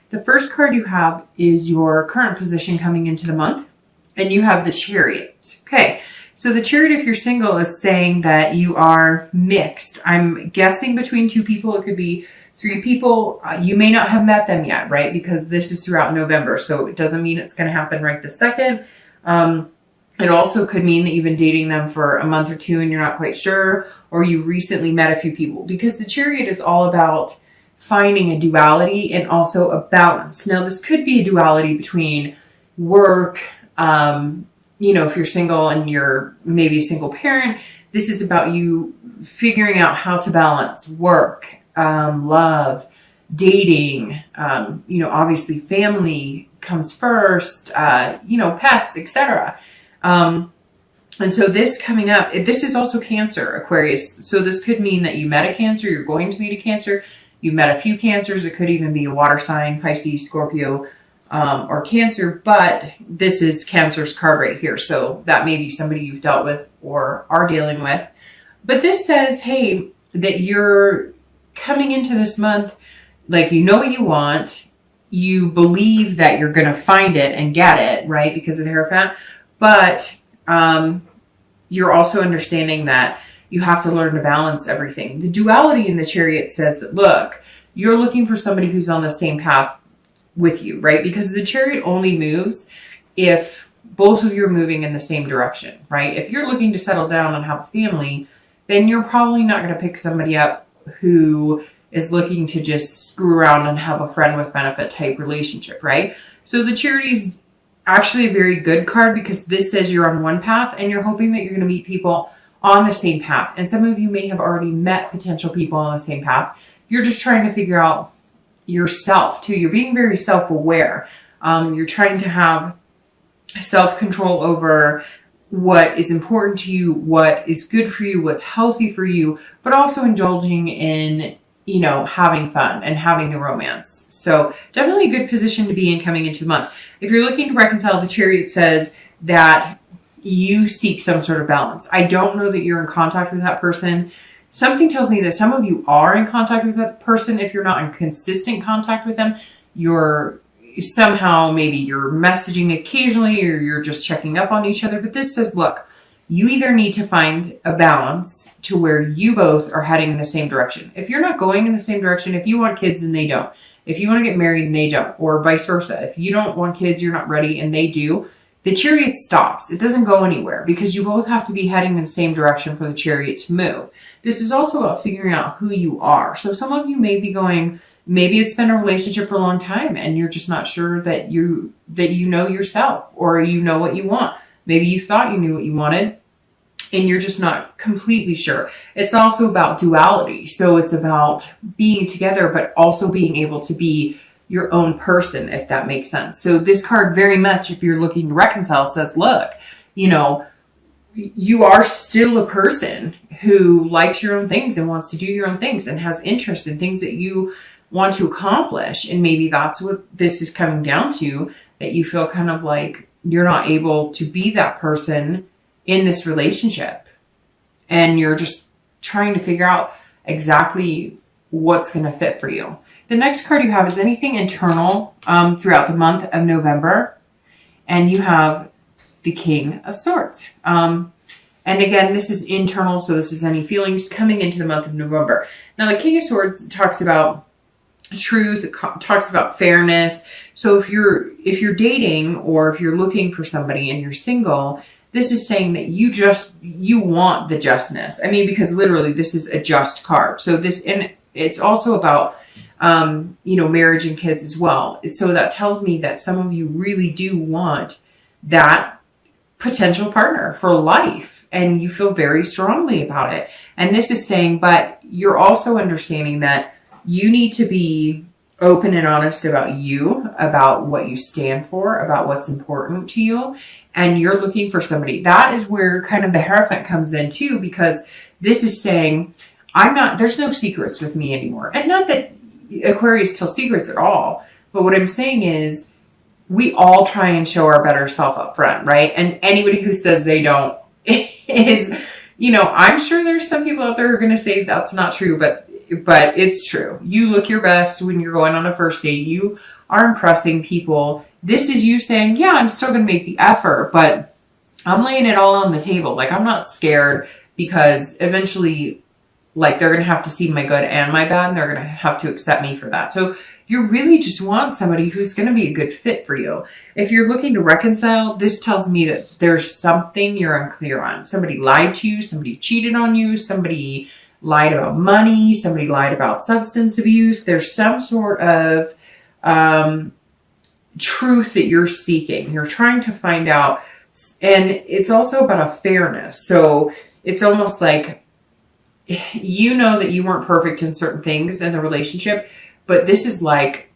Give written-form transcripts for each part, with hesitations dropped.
The first card you have is your current position coming into the month, and you have the Chariot. Okay, so the Chariot, if you're single, is saying that you are mixed. I'm guessing between two people. It could be three people. You may not have met them yet, right? Because this is throughout November, so it doesn't mean it's going to happen right this second. It also could mean that you've been dating them for a month or two and you're not quite sure, or you've recently met a few people, because the Chariot is all about finding a duality and also a balance. Now, this could be a duality between work, you know, if you're single and you're maybe a single parent, this is about you figuring out how to balance work, love, dating, you know, obviously family comes first, you know, pets, etc. And so this coming up, this is also Cancer, Aquarius. So this could mean that you met a Cancer, you're going to meet a Cancer, you met a few Cancers. It could even be a water sign, Pisces, Scorpio, or Cancer, but this is Cancer's card right here. So that may be somebody you've dealt with or are dealing with. But this says, hey, that you're coming into this month, like, you know what you want, you believe that you're going to find it and get it, right? Because of the Hierophant. But you're also understanding that you have to learn to balance everything. The duality in the Chariot says that, look, you're looking for somebody who's on the same path with you, right? Because the Chariot only moves if both of you are moving in the same direction, right? If you're looking to settle down and have a family, then you're probably not going to pick somebody up who is looking to just screw around and have a friend with benefit type relationship, right? So the Chariot is actually a very good card, because this says you're on one path and you're hoping that you're going to meet people on the same path. And some of you may have already met potential people on the same path. You're just trying to figure out yourself too. You're being very self-aware. You're trying to have self-control over what is important to you, what is good for you, what's healthy for you, but also indulging in, you know, having fun and having a romance. So definitely a good position to be in coming into the month. If you're looking to reconcile, the Chariot says that you seek some sort of balance. I don't know that you're in contact with that person. Something tells me that some of you are in contact with that person. If you're not in consistent contact with them, you're somehow, maybe you're messaging occasionally or you're just checking up on each other. But this says, look, you either need to find a balance to where you both are heading in the same direction. If you're not going in the same direction, if you want kids and they don't, if you want to get married and they don't, or vice versa, if you don't want kids, you're not ready and they do, the Chariot stops. It doesn't go anywhere, because you both have to be heading in the same direction for the Chariot to move. This is also about figuring out who you are. So some of you may be going, maybe it's been a relationship for a long time and you're just not sure that you know yourself, or you know what you want. Maybe you thought you knew what you wanted and you're just not completely sure. It's also about duality. So it's about being together, but also being able to be your own person, if that makes sense. So this card very much, if you're looking to reconcile, says, look, you know, you are still a person who likes your own things and wants to do your own things and has interest in things that you want to accomplish. And maybe that's what this is coming down to, that you feel kind of like you're not able to be that person in this relationship. And you're just trying to figure out exactly what's going to fit for you. The next card you have is anything internal throughout the month of November. And you have the King of Swords. And again, this is internal, so this is any feelings coming into the month of November. Now, the King of Swords talks about truth, it talks about fairness. So if you're dating, or if you're looking for somebody and you're single, this is saying that you want the justness. I mean, because literally this is a just card. So this, and it's also about, you know, marriage and kids as well. So that tells me that some of you really do want that potential partner for life, and you feel very strongly about it. And this is saying, but you're also understanding that you need to be open and honest about you, about what you stand for, about what's important to you. And you're looking for somebody. That is where kind of the Hierophant comes in too, because this is saying, there's no secrets with me anymore. And not that Aquarius tells secrets at all, but what I'm saying is we all try and show our better self up front, right? And anybody who says they don't is, you know, I'm sure there's some people out there who are going to say that's not true, but but it's true. You look your best when you're going on a first date. You are impressing people. This is you saying, yeah, I'm still going to make the effort, but I'm laying it all on the table. Like, I'm not scared, because eventually, like, they're going to have to see my good and my bad, and they're going to have to accept me for that. So you really just want somebody who's going to be a good fit for you. If you're looking to reconcile, this tells me that there's something you're unclear on. Somebody lied to you, somebody cheated on you, somebody lied about money, somebody lied about substance abuse. There's some sort of truth that you're seeking. You're trying to find out, and it's also about a fairness. So it's almost like, you know that you weren't perfect in certain things in the relationship, but this is like,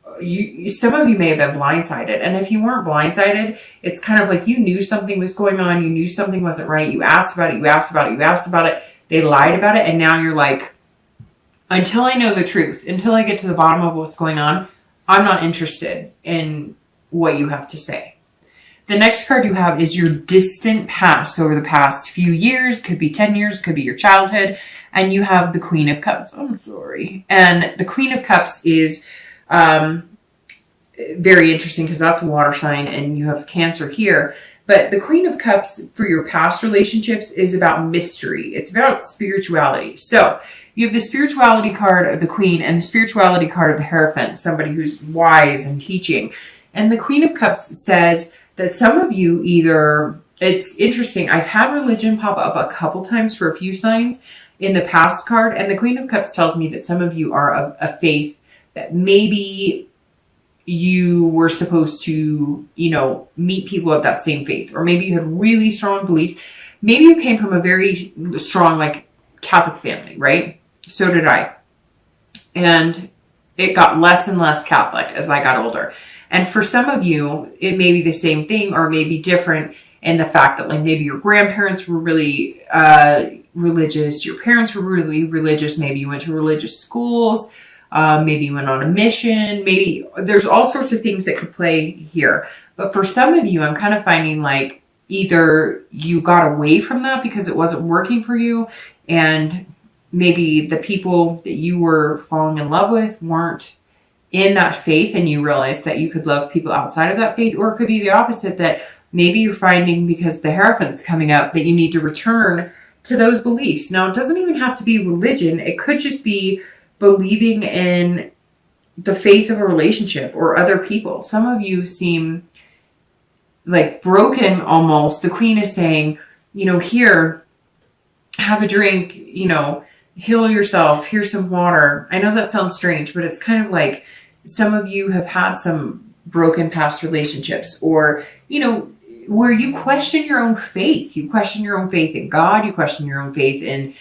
some of you may have been blindsided. And if you weren't blindsided, it's kind of like you knew something was going on. You knew something wasn't right. You asked about it. You asked about it. You asked about it. They lied about it. And now you're like, until I know the truth, until I get to the bottom of what's going on, I'm not interested in what you have to say. The next card you have is your distant past, over the past few years. Could be 10 years, could be your childhood. And you have the Queen of Cups. I'm sorry. And the Queen of Cups is very interesting, because that's a water sign and you have Cancer here. But the Queen of Cups for your past relationships is about mystery. It's about spirituality. So you have the spirituality card of the Queen and the spirituality card of the Hierophant, somebody who's wise and teaching. And the Queen of Cups says that some of you either, it's interesting, I've had religion pop up a couple times for a few signs in the past card, and the Queen of Cups tells me that some of you are of a faith that maybe you were supposed to, you know, meet people of that same faith, or maybe you had really strong beliefs. Maybe you came from a very strong, like, Catholic family, right? So did I. And it got less and less Catholic as I got older. And for some of you, it may be the same thing, or maybe different in the fact that, like, maybe your grandparents were really religious, your parents were really religious, maybe you went to religious schools, maybe you went on a mission, maybe there's all sorts of things that could play here. But for some of you, I'm kind of finding like either you got away from that because it wasn't working for you, and maybe the people that you were falling in love with weren't in that faith, and you realized that you could love people outside of that faith. Or it could be the opposite, that maybe you're finding, because the Hierophant's coming up, that you need to return to those beliefs. Now, it doesn't even have to be religion. It could just be believing in the faith of a relationship or other people. Some of you seem like broken almost. The Queen is saying, you know, here, have a drink, you know, heal yourself. Here's some water. I know that sounds strange, but it's kind of like some of you have had some broken past relationships, or, you know, where you question your own faith. You question your own faith in God. You question your own faith in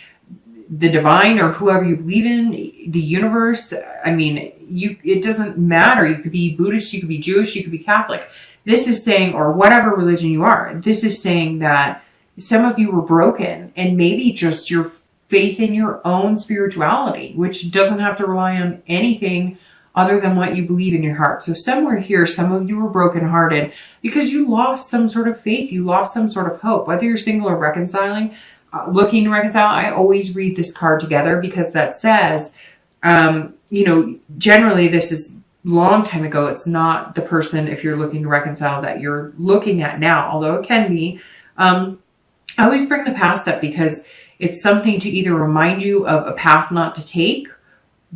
the divine, or whoever you believe in, the universe. I mean, it doesn't matter. You could be Buddhist, you could be Jewish, you could be Catholic. This is saying, or whatever religion you are, this is saying that some of you were broken, and maybe just your faith in your own spirituality, which doesn't have to rely on anything other than what you believe in your heart. So somewhere here, some of you were brokenhearted because you lost some sort of faith. You lost some sort of hope, whether you're single or reconciling, looking to reconcile. I always read this card together because that says, you know, generally this is long time ago. It's not the person, if you're looking to reconcile, that you're looking at now, although it can be. I always bring the past up because it's something to either remind you of a path not to take,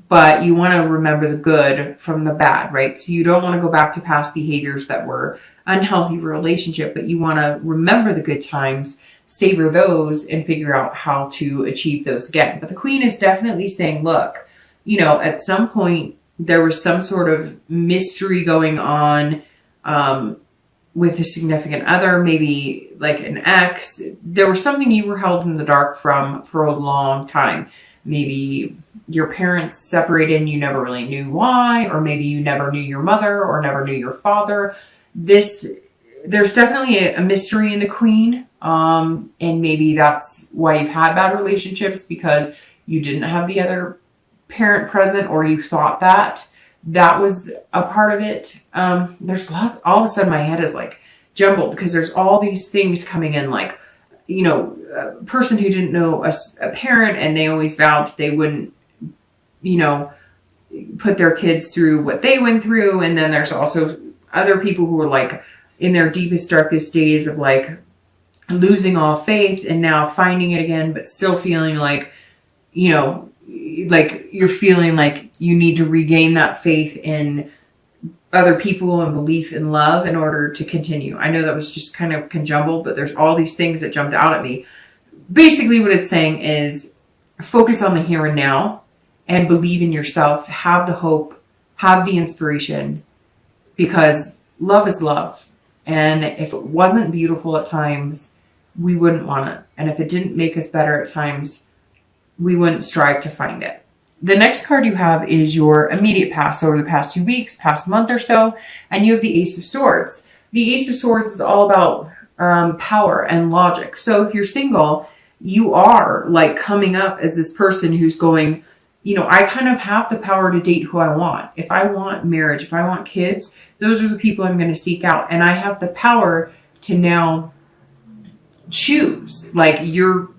but you want to remember the good from the bad, right? So you don't want to go back to past behaviors that were unhealthy for a relationship, but you want to remember the good times, savor those, and figure out how to achieve those again. But the Queen is definitely saying, look, you know, at some point there was some sort of mystery going on with a significant other, maybe like an ex. There was something you were held in the dark from for a long time. Maybe your parents separated and you never really knew why, or maybe you never knew your mother or never knew your father. There's definitely a mystery in the Queen. And maybe that's why you've had bad relationships, because you didn't have the other parent present, or you thought that was a part of it. There's lots, all of a sudden my head is like jumbled because there's all these things coming in, like, you know, a person who didn't know a parent, and they always vowed they wouldn't you know, put their kids through what they went through. And then there's also other people who are like in their deepest, darkest days of like losing all faith and now finding it again, but still feeling like, you know, like you're feeling like you need to regain that faith in other people and belief in love in order to continue. I know that was just kind of conjumbled, but there's all these things that jumped out at me. Basically what it's saying is focus on the here and now and believe in yourself, have the hope, have the inspiration, because love is love. And if it wasn't beautiful at times, we wouldn't want it. And if it didn't make us better at times, we wouldn't strive to find it. The next card you have is your immediate past, over the past few weeks, past month or so, and you have the Ace of Swords. The Ace of Swords is all about power and logic. So if you're single, you are like coming up as this person who's going, you know, I kind of have the power to date who I want. If I want marriage, if I want kids, those are the people I'm going to seek out. And I have the power to now choose. Like you're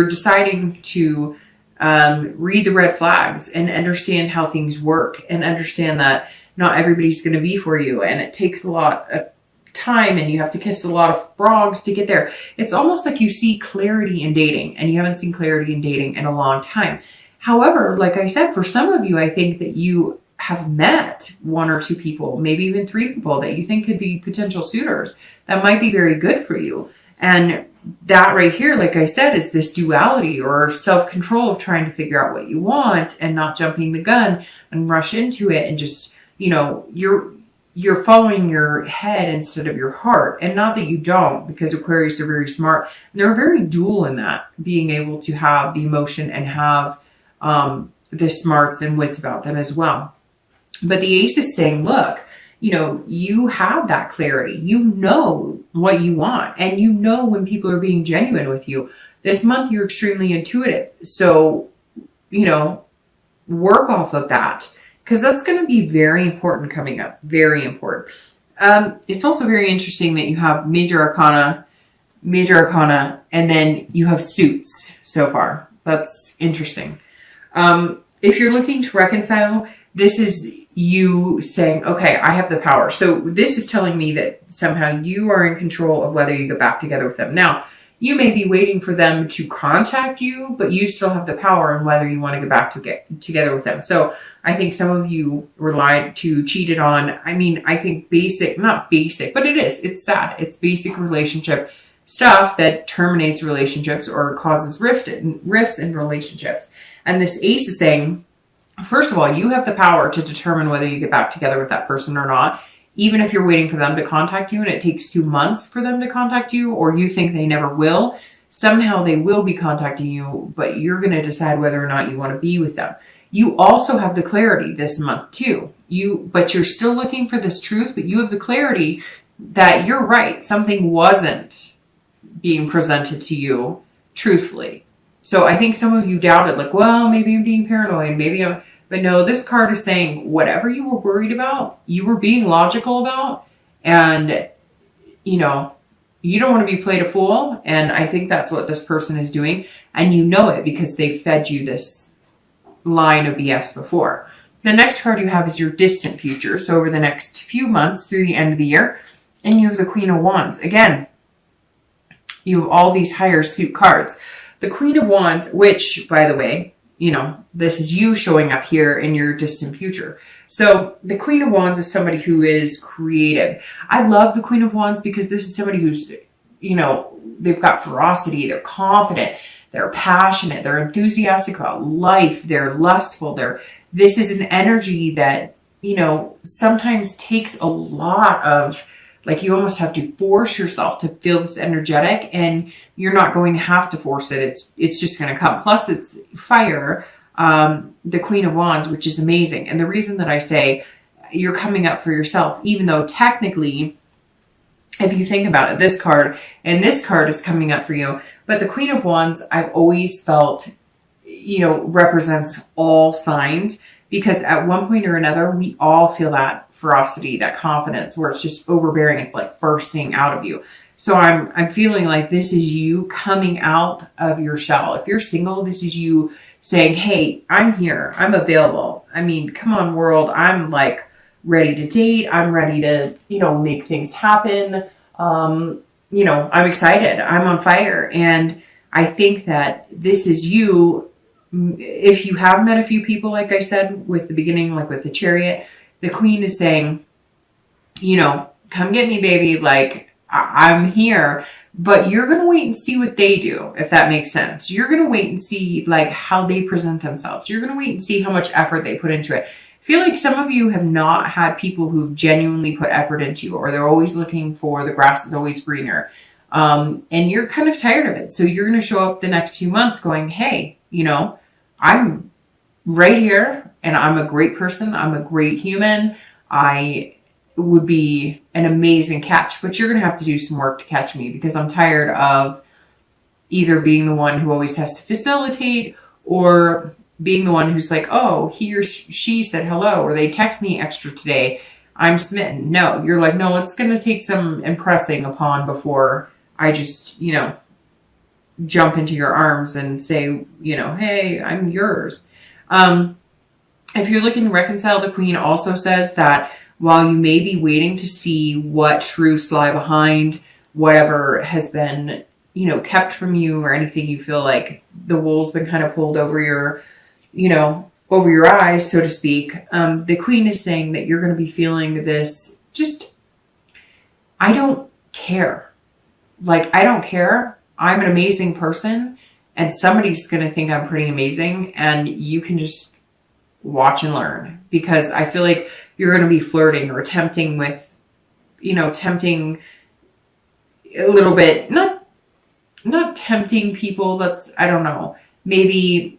deciding to read the red flags and understand how things work and understand that not everybody's going to be for you. And it takes a lot of time and you have to kiss a lot of frogs to get there. It's almost like you see clarity in dating and you haven't seen clarity in dating in a long time. However, like I said, for some of you, I think that you have met one or two people, maybe even three people that you think could be potential suitors that might be very good for you. And that right here, like I said, is this duality or self-control of trying to figure out what you want and not jumping the gun and rush into it and just, you know, you're following your head instead of your heart. And not that you don't, because Aquarius are very smart. They're very dual in that, being able to have the emotion and have the smarts and wits about them as well. But the Ace is saying, look, you know, you have that clarity. You know what you want. And you know when people are being genuine with you. This month, you're extremely intuitive. So, you know, work off of that. Because that's going to be very important coming up. Very important. It's also very interesting that you have major arcana, and then you have suits so far. That's interesting. If you're looking to reconcile, this is you saying, okay, I have the power. So this is telling me that somehow you are in control of whether you get back together with them. Now, you may be waiting for them to contact you, but you still have the power in whether you want to get together with them. So I think some of you were lied to, cheated on. I mean, I think not basic, but it is. It's sad. It's basic relationship stuff that terminates relationships or causes rifts in relationships. And this Ace is saying, first of all, you have the power to determine whether you get back together with that person or not. Even if you're waiting for them to contact you and it takes 2 months for them to contact you, or you think they never will, somehow they will be contacting you, but you're going to decide whether or not you want to be with them. You also have the clarity this month too. But you're still looking for this truth, but you have the clarity that you're right. Something wasn't being presented to you truthfully. So I think some of you doubted, like, well, maybe I'm being paranoid. But no, this card is saying whatever you were worried about, you were being logical about, and, you know, you don't want to be played a fool. And I think that's what this person is doing. And you know it because they fed you this line of BS before. The next card you have is your distant future. So over the next few months through the end of the year, and you have the Queen of Wands. Again, you have all these higher suit cards. The Queen of Wands, which, by the way, you know, this is you showing up here in your distant future. So the Queen of Wands is somebody who is creative. I love the Queen of Wands because this is somebody who's, you know, they've got ferocity, they're confident, they're passionate, they're enthusiastic about life, they're lustful, this is an energy that, you know, sometimes takes a lot of, like, you almost have to force yourself to feel this energetic, and you're not going to have to force it. It's just going to come. Plus, it's fire, the Queen of Wands, which is amazing. And the reason that I say you're coming up for yourself, even though technically, if you think about it, this card is coming up for you. But the Queen of Wands, I've always felt, you know, represents all signs, because at one point or another, we all feel that ferocity, that confidence, where it's just overbearing. It's like bursting out of you. So I'm feeling like this is you coming out of your shell. If you're single, this is you saying, hey, I'm here. I'm available. I mean, come on, world. I'm like ready to date. I'm ready to, make things happen. I'm excited. I'm on fire. And I think that this is you. If you have met a few people, like I said, with the beginning, like with the Chariot, the Queen is saying, come get me, baby. Like, I'm here. But you're going to wait and see what they do, if that makes sense. You're going to wait and see, like, how they present themselves. You're going to wait and see how much effort they put into it. I feel like some of you have not had people who've genuinely put effort into you, or they're always looking for the grass is always greener. And you're kind of tired of it. So you're going to show up the next few months going, hey, I'm right here and I'm a great person. I'm a great human. I would be an amazing catch, but you're going to have to do some work to catch me, because I'm tired of either being the one who always has to facilitate, or being the one who's like, oh, he or she said hello, or they text me extra today, I'm smitten. No, you're like, no, it's going to take some impressing upon before I just, jump into your arms and say, hey, I'm yours. If you're looking to reconcile, the Queen also says that while you may be waiting to see what truths lie behind whatever has been, kept from you, or anything you feel like the wool's been kind of pulled over your, over your eyes, so to speak, the Queen is saying that you're going to be feeling this, just, I don't care. Like, I don't care. I'm an amazing person, and somebody's going to think I'm pretty amazing, and you can just watch and learn, because I feel like you're going to be flirting or tempting with, tempting a little bit, not tempting people. That's, I don't know, maybe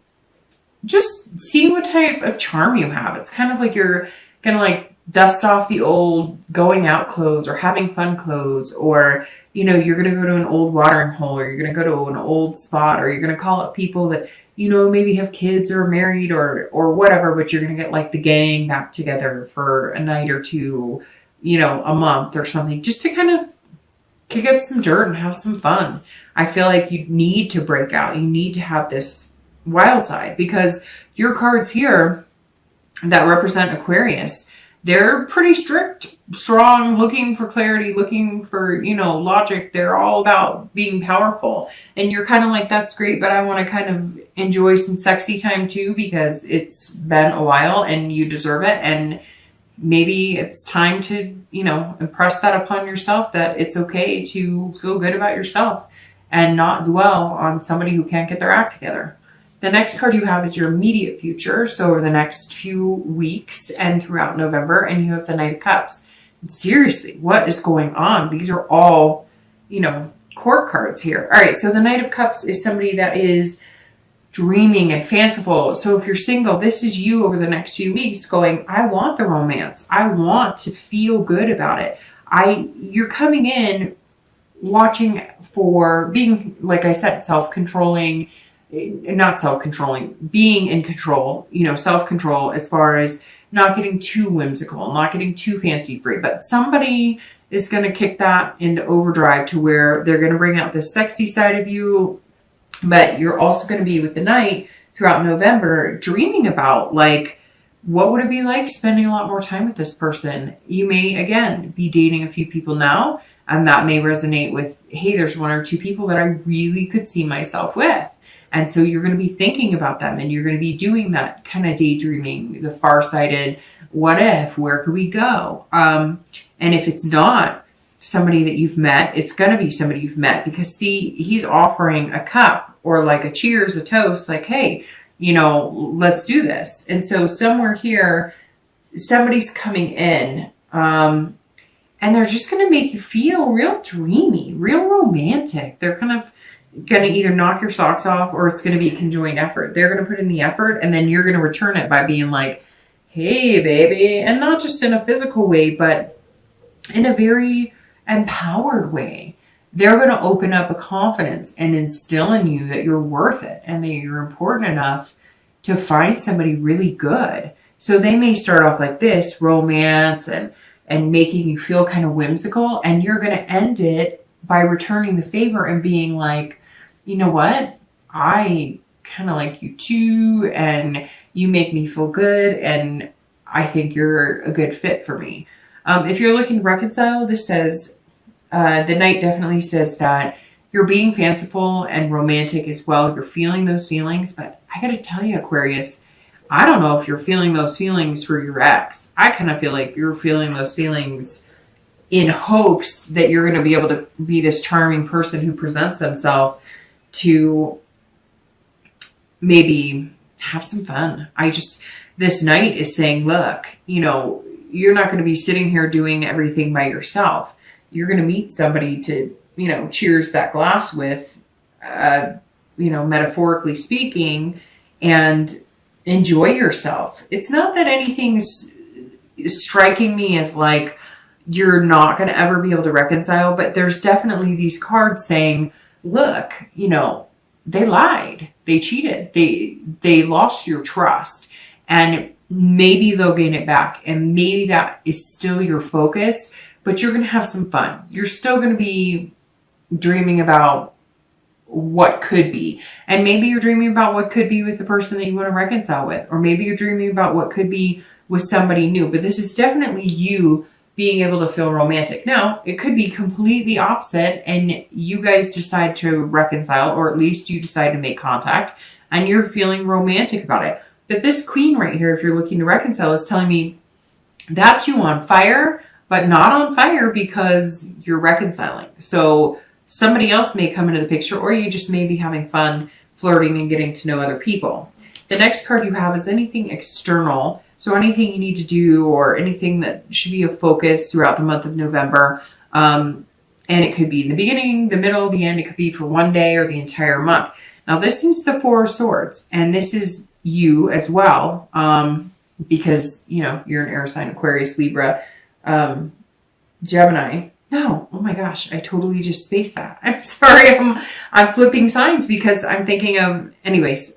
just seeing what type of charm you have. It's kind of like you're going to like dust off the old going out clothes or having fun clothes, or, you're going to go to an old watering hole, or you're going to go to an old spot, or you're going to call up people that, maybe have kids or married or whatever, but you're going to get like the gang back together for a night or two, a month or something, just to kind of kick up some dirt and have some fun. I feel like you need to break out. You need to have this wild side, because your cards here that represent Aquarius, they're pretty strict, strong, looking for clarity, looking for, logic. They're all about being powerful. And you're kind of like, that's great, but I want to kind of enjoy some sexy time too, because it's been a while and you deserve it. And maybe it's time to, impress that upon yourself, that it's okay to feel good about yourself and not dwell on somebody who can't get their act together. The next card you have is your immediate future. So over the next few weeks and throughout November, and you have the Knight of Cups. And seriously, what is going on? These are all, court cards here. All right. So the Knight of Cups is somebody that is dreaming and fanciful. So if you're single, this is you over the next few weeks going, I want the romance. I want to feel good about it. You're coming in watching for being, like I said, self-controlling, not self-controlling, being in control, self-control as far as not getting too whimsical, not getting too fancy free, but somebody is going to kick that into overdrive to where they're going to bring out the sexy side of you, but you're also going to be with the Knight throughout November dreaming about, like, what would it be like spending a lot more time with this person? You may, again, be dating a few people now, and that may resonate with, hey, there's one or two people that I really could see myself with. And so you're going to be thinking about them, and you're going to be doing that kind of daydreaming, the far-sighted, what if, where could we go? And if it's not somebody that you've met, it's going to be somebody you've met, because see, he's offering a cup or like a cheers, a toast, like, hey, let's do this. And so somewhere here, somebody's coming in, and they're just going to make you feel real dreamy, real romantic. They're kind of going to either knock your socks off, or it's going to be a conjoined effort. They're going to put in the effort, and then you're going to return it by being like, hey, baby. And not just in a physical way, but in a very empowered way. They're going to open up a confidence and instill in you that you're worth it and that you're important enough to find somebody really good. So they may start off like this, romance and making you feel kind of whimsical, and you're going to end it by returning the favor and being like, you know what? I kind of like you too, and you make me feel good, and I think you're a good fit for me. If you're looking to reconcile, this says, the Knight definitely says that you're being fanciful and romantic as well. You're feeling those feelings, but I gotta tell you, Aquarius, I don't know if you're feeling those feelings for your ex. I kind of feel like you're feeling those feelings in hopes that you're going to be able to be this charming person who presents himself to maybe have some fun. This Knight is saying, look, you're not going to be sitting here doing everything by yourself. You're going to meet somebody to, cheers that glass with, metaphorically speaking, and enjoy yourself. It's not that anything's striking me as like you're not going to ever be able to reconcile, but there's definitely these cards saying, look, they lied, they cheated, they lost your trust, and maybe they'll gain it back, and maybe that is still your focus, but you're going to have some fun. You're still going to be dreaming about what could be. And maybe you're dreaming about what could be with the person that you want to reconcile with. Or maybe you're dreaming about what could be with somebody new. But this is definitely you being able to feel romantic. Now, it could be completely opposite and you guys decide to reconcile, or at least you decide to make contact and you're feeling romantic about it. But this Queen right here, if you're looking to reconcile, is telling me that's you on fire, but not on fire because you're reconciling. So somebody else may come into the picture, or you just may be having fun flirting and getting to know other people. The next card you have is anything external. So anything you need to do or anything that should be a focus throughout the month of November. And it could be in the beginning, the middle, the end. It could be for one day or the entire month. Now this is the Four of Swords, and this is you as well. Because, you're an air sign, Aquarius, Libra, Gemini. No, oh my gosh, I totally just spaced that. I'm sorry, I'm flipping signs because I'm thinking of, anyways,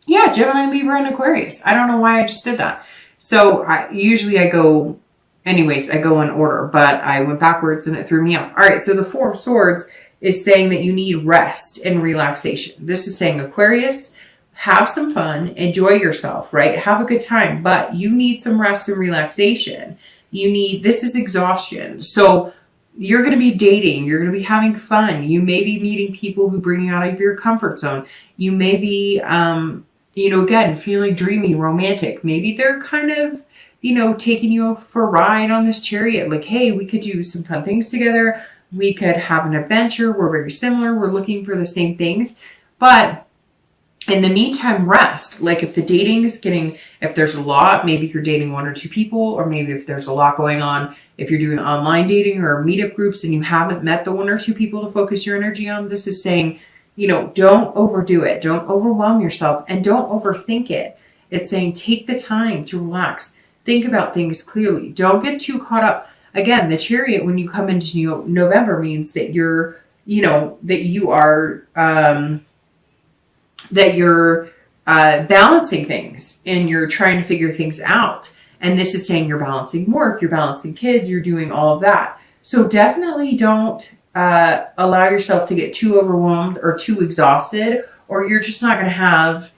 yeah, Gemini, Libra, and Aquarius. I don't know why I just did that. So usually I go in order, but I went backwards and it threw me off. All right, so the Four of Swords is saying that you need rest and relaxation. This is saying, Aquarius, have some fun, enjoy yourself, right? Have a good time, but you need some rest and relaxation. This is exhaustion. So you're going to be dating. You're going to be having fun. You may be meeting people who bring you out of your comfort zone. You may be, again, feeling dreamy, romantic. Maybe they're kind of, taking you for a ride on this chariot. Like, hey, we could do some fun things together. We could have an adventure. We're very similar. We're looking for the same things. But in the meantime, rest. Like if the dating's if there's a lot, maybe you're dating one or two people, or maybe if there's a lot going on, if you're doing online dating or meetup groups and you haven't met the one or two people to focus your energy on, this is saying, don't overdo it. Don't overwhelm yourself and don't overthink it. It's saying, take the time to relax. Think about things clearly. Don't get too caught up. Again, the Chariot, when you come into November, means that you're balancing things and you're trying to figure things out. And this is saying you're balancing work, you're balancing kids, you're doing all of that. So definitely don't allow yourself to get too overwhelmed or too exhausted, or you're just not going to have,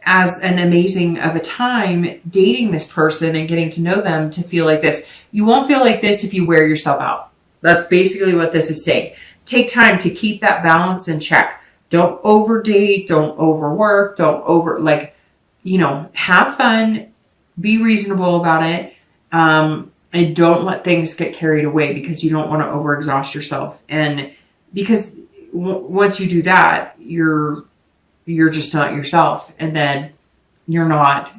as an amazing of a time dating this person and getting to know them to feel like this. You won't feel like this if you wear yourself out. That's basically what this is saying. Take time to keep that balance in check. Don't overdate, don't overwork, have fun, be reasonable about it, and don't let things get carried away because you don't want to overexhaust yourself. And because once you do that, you're just not yourself, and then you're not